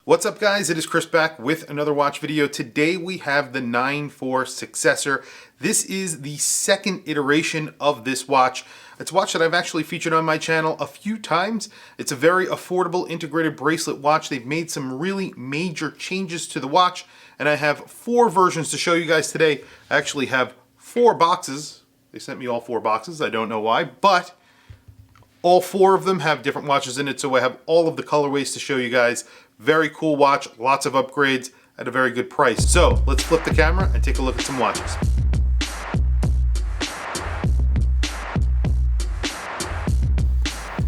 What's up guys, it is Chris back with another watch video. Today we have the 9/4 Successor. This is the second iteration of this watch. It's a watch that I've actually featured on my channel a few times. It's a very affordable integrated bracelet watch. They've made some really major changes to the watch, and I have 4 versions to show you guys today. I actually have 4 boxes. They sent me all 4 boxes, I don't know why, but all 4 of them have different watches in it, so I have all of the colorways to show you guys. Very cool watch, lots of upgrades at a very good price. So let's flip the camera and take a look at some watches.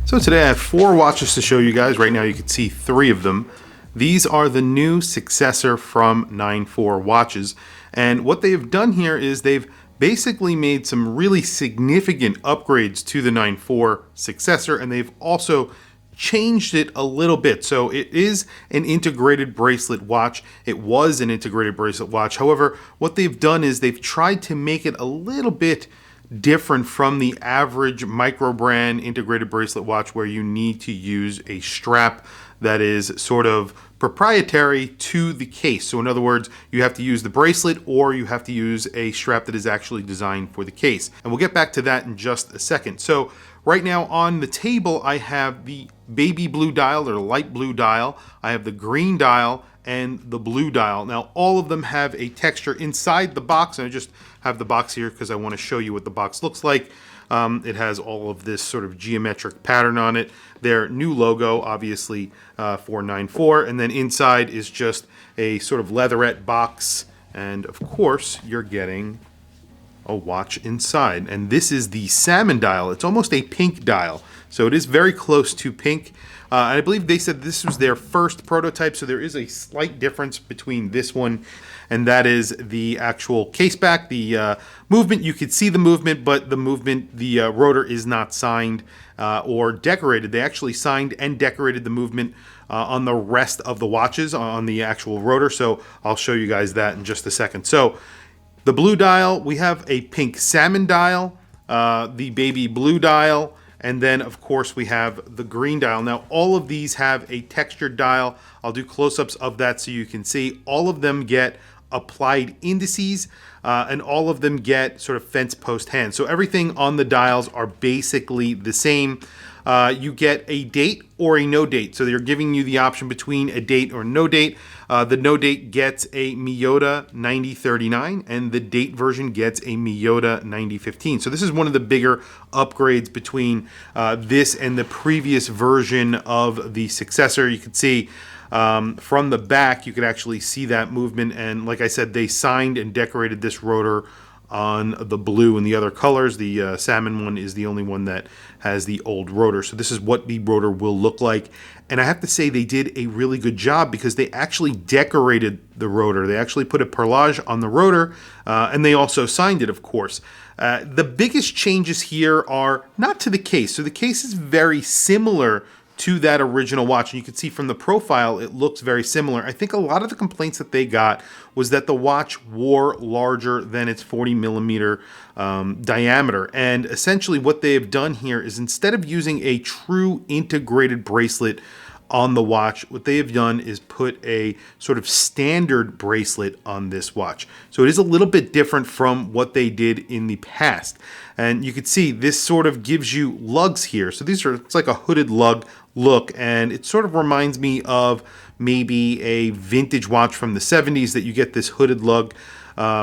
So today I have 4 watches to show you guys. Right now you can see 3 of them. These are the new Successor from 9/4 watches. And what they have done here is they've basically made some really significant upgrades to the 9/4 Successor, and they've also changed it a little bit. So it is an integrated bracelet watch. It was an integrated bracelet watch. However, what they've done is they've tried to make it a little bit different from the average micro brand integrated bracelet watch, where you need to use a strap that is sort of proprietary to the case. So in other words, you have to use the bracelet or you have to use a strap that is actually designed for the case. And we'll get back to that in just a second. So right now on the table, I have the baby blue dial or light blue dial. I have the green dial and the blue dial. Now all of them have a texture inside the box, and I just have the box here because I want to show you what the box looks like. It has all of this sort of geometric pattern on it. Their new logo, obviously, for 9/4, and then inside is just a sort of leatherette box, and of course you're getting a watch inside. And this is the salmon dial. It's almost a pink dial, so it is very close to pink. I believe they said this was their first prototype, so there is a slight difference between this one, and that is the actual case back. The movement, you could see the movement, but the movement, the rotor is not signed or decorated. They actually signed and decorated the movement on the rest of the watches on the actual rotor, so I'll show you guys that in just a second. So the blue dial, we have a pink salmon dial, the baby blue dial, and then of course we have the green dial. Now all of these have a textured dial. I'll do close-ups of that so you can see. All of them get applied indices, and all of them get sort of fence post hands. So everything on the dials are basically the same. You get a date or a no date. So they're giving you the option between a date or no date. The no date gets a Miyota 9039, and the date version gets a Miyota 9015. So this is one of the bigger upgrades between this and the previous version of the Successor. You can see from the back, you could actually see that movement. And like I said, they signed and decorated this rotor on the blue and the other colors. The salmon one is the only one that has the old rotor. So this is what the rotor will look like. And I have to say they did a really good job because they actually decorated the rotor. They actually put a perlage on the rotor, and they also signed it, of course. The biggest changes here are not to the case. So the case is very similar to that original watch, and you can see from the profile it looks very similar. I think a lot of the complaints that they got was that the watch wore larger than its 40mm diameter, and essentially what they have done here is instead of using a true integrated bracelet on the watch, what they have done is put a sort of standard bracelet on this watch. So it is a little bit different from what they did in the past. And you can see this sort of gives you lugs here. So these are, it's like a hooded lug look, and it sort of reminds me of maybe a vintage watch from the 70s that you get this hooded lug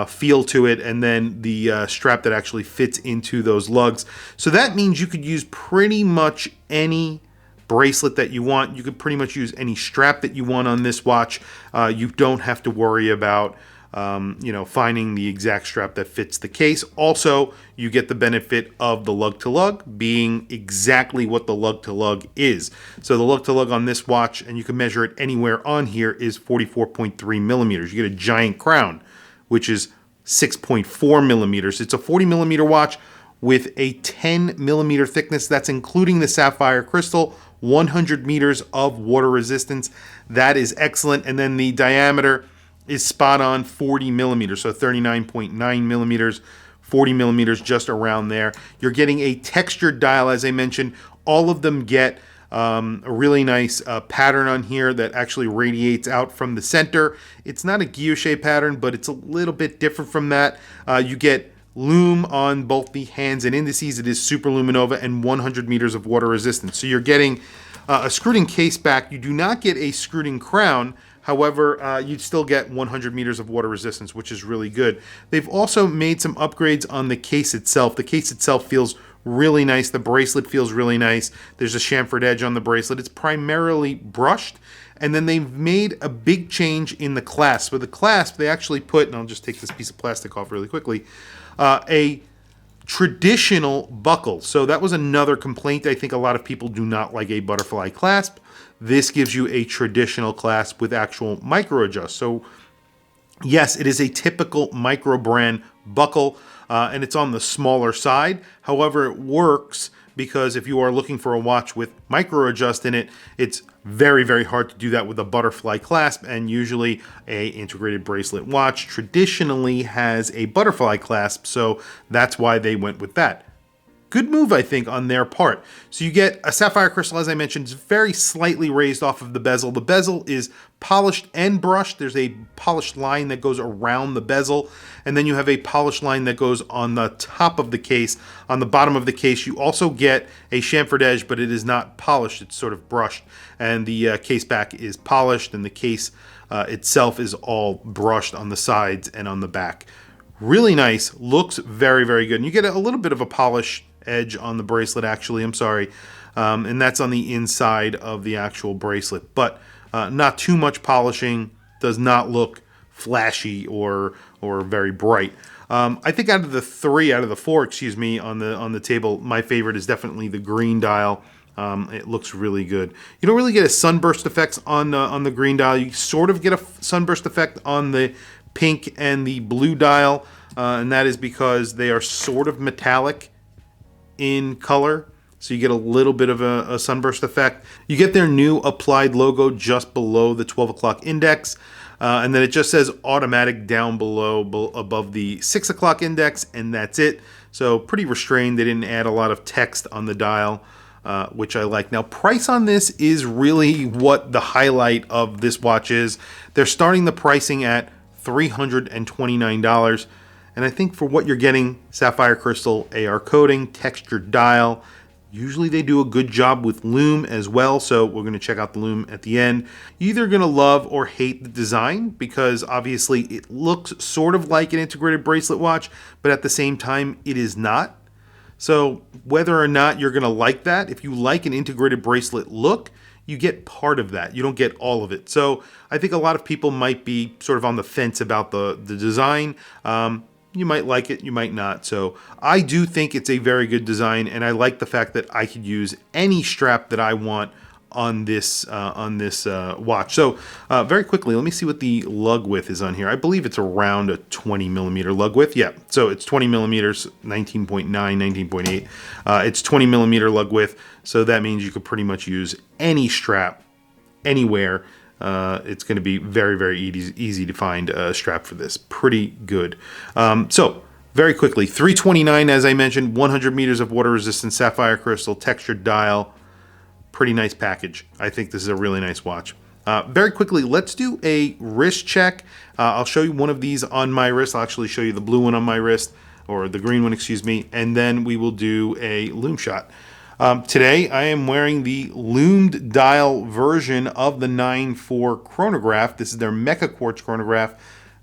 feel to it, and then the strap that actually fits into those lugs. So that means you could use pretty much any bracelet that you want. You could pretty much use any strap that you want on this watch. You don't have to worry about finding the exact strap that fits the case. Also, you get the benefit of the lug-to-lug being exactly what the lug-to-lug is. So the lug-to-lug on this watch, and you can measure it anywhere on here, is 44.3 millimeters. You get a giant crown, which is 6.4 millimeters. It's a 40mm watch with a 10mm thickness. That's including the sapphire crystal, 100 meters of water resistance. That is excellent. And then the diameter is spot on 40mm, so 39.9mm, 40mm, just around there. You're getting a textured dial, as I mentioned. All of them get A really nice pattern on here that actually radiates out from the center. It's not a guilloche pattern, but it's a little bit different from that. You get Lume on both the hands and indices. It is Super Luminova and 100 meters of water resistance. So you're getting a screwed-in case back. You do not get a screwed-in crown. However, you'd still get 100 meters of water resistance, which is really good. They've also made some upgrades on the case itself. The case itself feels really nice. The bracelet feels really nice. There's a chamfered edge on the bracelet. It's primarily brushed. And then they've made a big change in the clasp. With the clasp, they actually put, and I'll just take this piece of plastic off really quickly, a traditional buckle. So that was another complaint. I think a lot of people do not like a butterfly clasp. This gives you a traditional clasp with actual micro adjust. So yes, it is a typical micro brand buckle, and it's on the smaller side. However, it works because if you are looking for a watch with micro adjust in it, it's very, very hard to do that with a butterfly clasp, and usually a integrated bracelet watch traditionally has a butterfly clasp, so that's why they went with that. Good move, I think, on their part. So you get a sapphire crystal, as I mentioned, it's very slightly raised off of the bezel. The bezel is polished and brushed. There's a polished line that goes around the bezel, and then you have a polished line that goes on the top of the case. On the bottom of the case, you also get a chamfered edge, but it is not polished. It's sort of brushed, and the case back is polished, and the case itself is all brushed on the sides and on the back. Really nice, looks very, very good. And you get a little bit of a polish edge on the bracelet, actually, I'm sorry. And that's on the inside of the actual bracelet. But not too much polishing, does not look flashy or very bright. I think out of the four, on the table, my favorite is definitely the green dial. It looks really good. You don't really get a sunburst effects on the green dial. You sort of get a sunburst effect on the pink and the blue dial, and that is because they are sort of metallic in color, so you get a little bit of a sunburst effect. You get their new applied logo just below the 12 o'clock index, and then it just says automatic down below above the 6 o'clock index, and that's it. So pretty restrained. They didn't add a lot of text on the dial, which I like. Now, price on this is really what the highlight of this watch is. They're starting the pricing at $329, and I think for what you're getting, sapphire crystal, AR coating, textured dial, usually they do a good job with Lume as well, so we're going to check out the Lume at the end. You're either going to love or hate the design, because obviously it looks sort of like an integrated bracelet watch, but at the same time it is not. So whether or not you're going to like that, if you like an integrated bracelet look, you get part of that. You don't get all of it. So I think a lot of people might be sort of on the fence about the design. You might like it, you might not. So I do think it's a very good design, and I like the fact that I could use any strap that I want on this watch. So very quickly, let me see what the lug width is on here. I believe it's around a 20 millimeter lug width. Yeah, so it's 20 millimeters, 19.9, 19.8. It's 20 millimeter lug width, so that means you could pretty much use any strap anywhere. It's going to be very, very easy to find a strap for this. Pretty good. So very quickly, $329, as I mentioned, 100 meters of water resistant sapphire crystal, textured dial. Pretty nice package. I think this is a really nice watch. Very quickly, let's do a wrist check. I'll show you one of these on my wrist. I'll actually show you the blue one on my wrist, or the green one, excuse me, and then we will do a Lume shot. Today, I am wearing the loomed dial version of the 9.4 chronograph. This is their Mecha Quartz chronograph.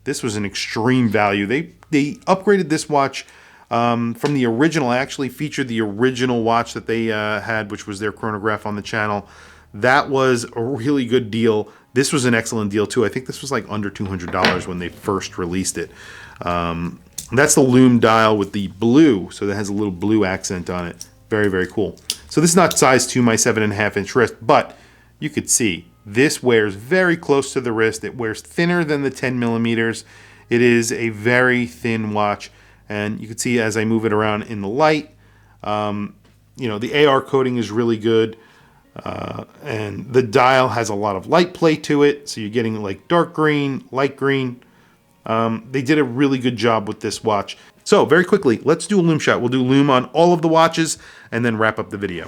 This was an extreme value. They upgraded this watch from the original. I actually featured the original watch that they had, which was their chronograph on the channel. That was a really good deal. This was an excellent deal too. I think this was like under $200 when they first released it. That's the Lume dial with the blue, so that has a little blue accent on it. Very, very cool. So this is not size 2, my 7.5 inch wrist, but you could see this wears very close to the wrist. It wears thinner than the 10 millimeters. It is a very thin watch, and you can see as I move it around in the light, the AR coating is really good, and the dial has a lot of light play to it, so you're getting like dark green, light green. They did a really good job with this watch. So very quickly, let's do a Lume shot. We'll do Lume on all of the watches and then wrap up the video.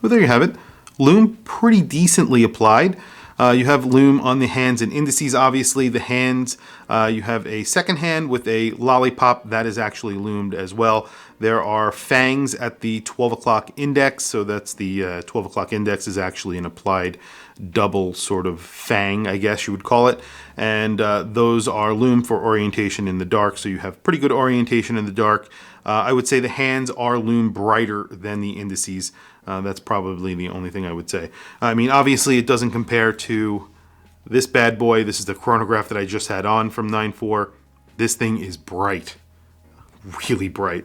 Well, there you have it. Lume pretty decently applied. You have lume on the hands and indices, obviously. The hands, you have a second hand with a lollipop that is actually lumed as well. There are fangs at the 12 o'clock index, so that's the 12 o'clock index is actually an applied double sort of fang, I guess you would call it. And those are lume for orientation in the dark, so you have pretty good orientation in the dark. I would say the hands are lume brighter than the indices. That's probably the only thing I would say. I mean, obviously it doesn't compare to this bad boy. This is the chronograph that I just had on from 9.4. This thing is bright, really bright.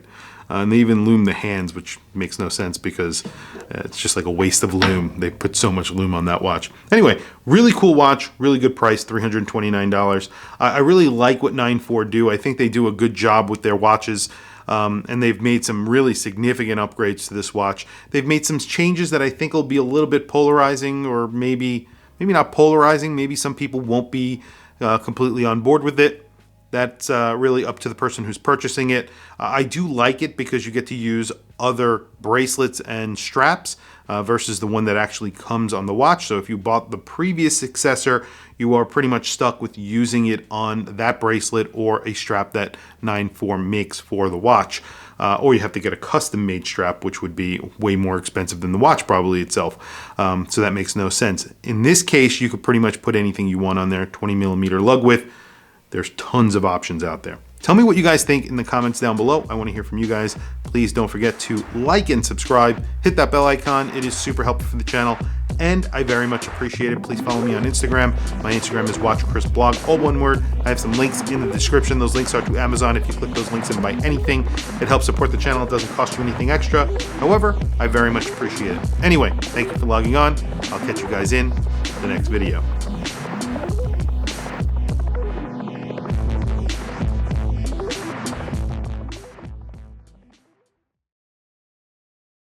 And they even lume the hands, which makes no sense because it's just like a waste of lume. They put so much lume on that watch. Anyway, really cool watch, really good price, $329. I really like what 9.4 do. I think they do a good job with their watches. And they've made some really significant upgrades to this watch. They've made some changes that I think will be a little bit polarizing, or maybe not polarizing. Maybe some people won't be completely on board with it. That's really up to the person who's purchasing it. I do like it because you get to use other bracelets and straps versus the one that actually comes on the watch. So if you bought the previous Successor, you are pretty much stuck with using it on that bracelet or a strap that 9.4 makes for the watch. Or you have to get a custom-made strap, which would be way more expensive than the watch probably itself. So that makes no sense. In this case, you could pretty much put anything you want on there, 20mm lug width. There's tons of options out there. Tell me what you guys think in the comments down below. I want to hear from you guys. Please don't forget to like and subscribe. Hit that bell icon. It is super helpful for the channel, and I very much appreciate it. Please follow me on Instagram. My Instagram is WatchChrisBlog, all one word. I have some links in the description. Those links are to Amazon. If you click those links and buy anything, it helps support the channel. It doesn't cost you anything extra. However, I very much appreciate it. Anyway, thank you for logging on. I'll catch you guys in the next video.